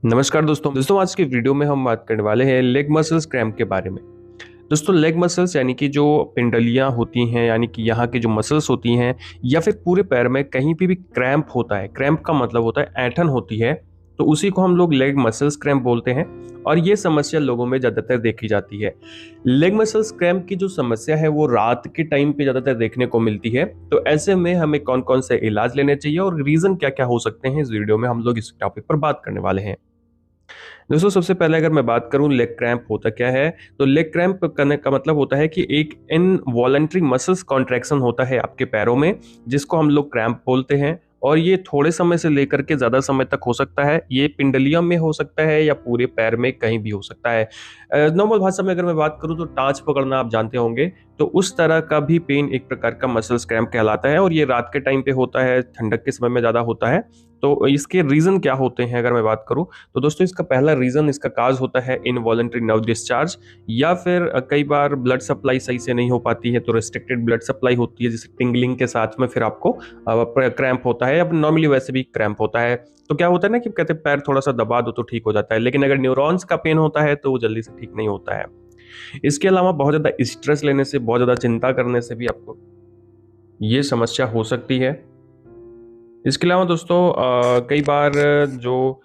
नमस्कार दोस्तों आज के वीडियो में हम बात करने वाले हैं लेग मसल्स क्रैम्प के बारे में। दोस्तों लेग मसल्स यानी कि जो पिंडलियां होती हैं यानी कि यहाँ की जो मसल्स होती हैं या फिर पूरे पैर में कहीं पे भी क्रैम्प होता है। क्रैम्प का मतलब होता है ऐंठन होती है, तो उसी को हम लोग लेग मसल्स क्रैम्प बोलते हैं और ये समस्या लोगों में ज़्यादातर देखी जाती है। लेग मसल्स क्रैम्प की जो समस्या है वो रात के टाइम पे ज़्यादातर देखने को मिलती है। तो ऐसे में हमें कौन कौन से इलाज लेने चाहिए और रीज़न क्या क्या हो सकते हैं, इस वीडियो में हम लोग इस टॉपिक पर बात करने वाले हैं। दोस्तों सबसे पहले अगर मैं बात करूं लेग क्रैम्प होता क्या है, तो लेग क्रैम्प करने का मतलब होता है कि एक इनवॉलंटरी मसल्स कॉन्ट्रैक्शन होता है आपके पैरों में, जिसको हम लोग क्रैम्प बोलते हैं। और ये थोड़े समय से लेकर के ज़्यादा समय तक हो सकता है। ये पिंडलियों में हो सकता है या पूरे पैर में कहीं भी हो सकता है। नॉर्मल भाषा में अगर मैं बात करूं तो टाँच पकड़ना आप जानते होंगे, तो उस तरह का भी पेन एक प्रकार का मसल्स क्रैम्प कहलाता है और ये रात के टाइम पे होता है, ठंडक के समय में ज़्यादा होता है। तो इसके रीज़न क्या होते हैं अगर मैं बात करूं, तो दोस्तों इसका पहला रीज़न, इसका काज होता है इनवॉलंटरी नर्व डिस्चार्ज, या फिर कई बार ब्लड सप्लाई सही से नहीं हो पाती है तो रिस्ट्रिक्टेड ब्लड सप्लाई होती है, जिससे टिंगलिंग के साथ में फिर आपको क्रैम्प होता है। अब नॉर्मली वैसे भी क्रैम्प होता है तो क्या होता है ना कि कहते हैं पैर थोड़ा सा दबा दो तो ठीक हो जाता है, लेकिन अगर न्यूरॉन्स का पेन होता है तो वो जल्दी से ठीक नहीं होता है। इसके अलावा बहुत ज़्यादा स्ट्रेस लेने से, बहुत ज़्यादा चिंता करने से भी आपको ये समस्या हो सकती है। इसके अलावा दोस्तों कई बार जो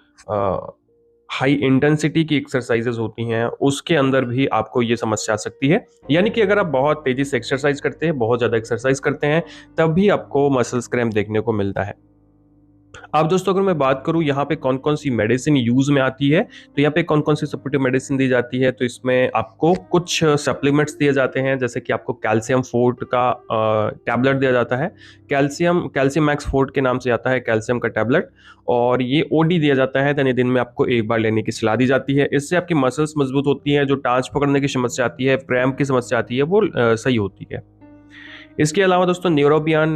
हाई इंटेंसिटी की एक्सरसाइजेज होती हैं उसके अंदर भी आपको ये समस्या आ सकती है। यानी कि अगर आप बहुत तेजी से एक्सरसाइज करते हैं, बहुत ज़्यादा एक्सरसाइज करते हैं, तब भी आपको मसल्स क्रैम्प देखने को मिलता है। अब दोस्तों अगर मैं बात करूं यहाँ पे कौन कौन सी मेडिसिन यूज में आती है, तो यहाँ पे कौन कौन सी सपोर्टिव मेडिसिन दी जाती है, तो इसमें आपको कुछ सप्लीमेंट्स दिए जाते हैं, जैसे कि आपको कैल्शियम फोर्ट का टैबलेट दिया जाता है। कैल्शियम मैक्स फोर्ट के नाम से आता है कैल्शियम का टैबलेट, और ये ओडी दिया जाता है, यानी दिन में आपको एक बार लेने की सलाह दी जाती है। इससे आपकी मसल्स मजबूत होती है, जो टाँच पकड़ने की समस्या आती है, क्रैम्प की समस्या आती है, वो सही होती है। इसके अलावा दोस्तों न्यूरोबियान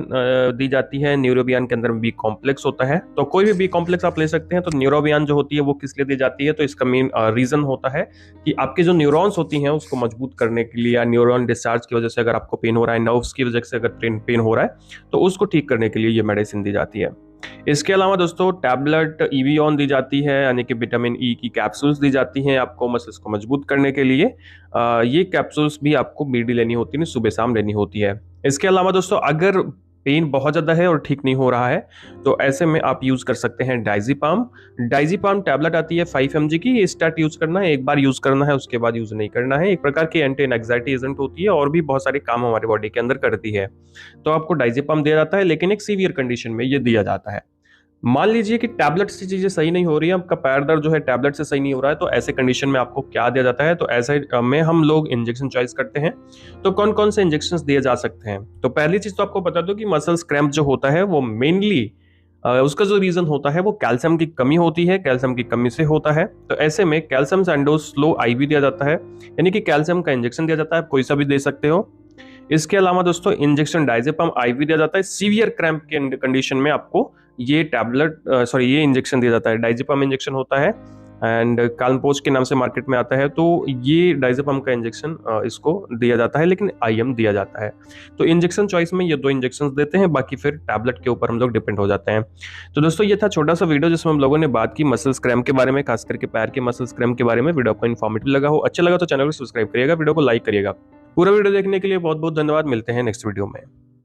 दी जाती है। न्यूरोबियान के अंदर बी कॉम्प्लेक्स होता है, तो कोई भी बी कॉम्प्लेक्स आप ले सकते हैं। तो न्यूरोबियान जो होती है वो किस लिए दी जाती है, तो इसका मेन रीजन होता है कि आपके जो न्यूरॉन्स होती हैं उसको मजबूत करने के लिए, या न्यूरॉन डिस्चार्ज की वजह से अगर आपको पेन हो रहा है, नर्व्स की वजह से अगर पेन हो रहा है, तो उसको ठीक करने के लिए ये मेडिसिन दी जाती है। इसके अलावा दोस्तों टैबलेट ईवीऑन दी जाती है, यानी कि विटामिन ई की कैप्सूल्स दी जाती हैं आपको मसल्स को मजबूत करने के लिए। ये कैप्सूल्स भी आपको बीडी लेनी होती है, सुबह शाम लेनी होती है। इसके अलावा दोस्तों अगर पेन बहुत ज़्यादा है और ठीक नहीं हो रहा है, तो ऐसे में आप यूज़ कर सकते हैं डाइजीपाम। डाइजीपाम टैबलेट आती है 5 mg की, ये स्टार्ट यूज़ करना है, एक बार यूज़ करना है, उसके बाद यूज़ नहीं करना है। एक प्रकार की एंटी एंग्जाइटी एजेंट होती है और भी बहुत सारे काम हमारे बॉडी के अंदर करती है। तो आपको डाइजीपाम दिया जाता है, लेकिन एक सीवियर कंडीशन में ये दिया जाता है। मान लीजिए कि टैबलेट से चीजें सही नहीं हो रही है, आपका पैर दर्द जो है टैबलेट से सही नहीं हो रहा है, तो ऐसे कंडीशन में आपको क्या दिया जाता है, तो ऐसे में हम लोग इंजेक्शन चॉइस करते हैं। तो कौन कौन से इंजेक्शन दिए जा सकते हैं, तो पहली चीज तो आपको बता दो कि मसल्स क्रैम्प जो होता है वो मेनली उसका जो रीजन होता है वो कैल्शियम की कमी होती है, कैल्शियम की कमी से होता है। तो ऐसे में कैल्शियम सैंडोज स्लो आईवी दिया जाता है, यानी कि कैल्शियम का इंजेक्शन दिया जाता है, आप कोई सा भी दे सकते हो। इसके अलावा दोस्तों इंजेक्शन डाइजेपम आईवी दिया जाता है, सीवियर क्रैम्प के कंडीशन में आपको ये ये इंजेक्शन दिया जाता है, डाइजेपम इंजेक्शन होता है, एंड कालपोज के नाम से मार्केट में आता है। तो ये डाइजेपम का इंजेक्शन इसको दिया जाता है, लेकिन आईएम दिया जाता है। तो इंजेक्शन चॉइस में ये दो इंजेक्शन देते हैं, बाकी फिर टैबलेट के ऊपर हम लोग डिपेंड हो जाते हैं। तो दोस्तों ये था छोटा सा वीडियो जिसमें हम लोगों ने बात की मसल्स क्रैम्प के बारे में, खास करके पैर के मसल्स क्रैम्प के बारे में। वीडियो आपको इन्फॉर्मेटिव लगा हो, अच्छा लगा तो चैनल को सब्सक्राइब करिएगा, वीडियो को लाइक करिएगा। पूरा वीडियो देखने के लिए बहुत बहुत धन्यवाद, मिलते हैं नेक्स्ट वीडियो में।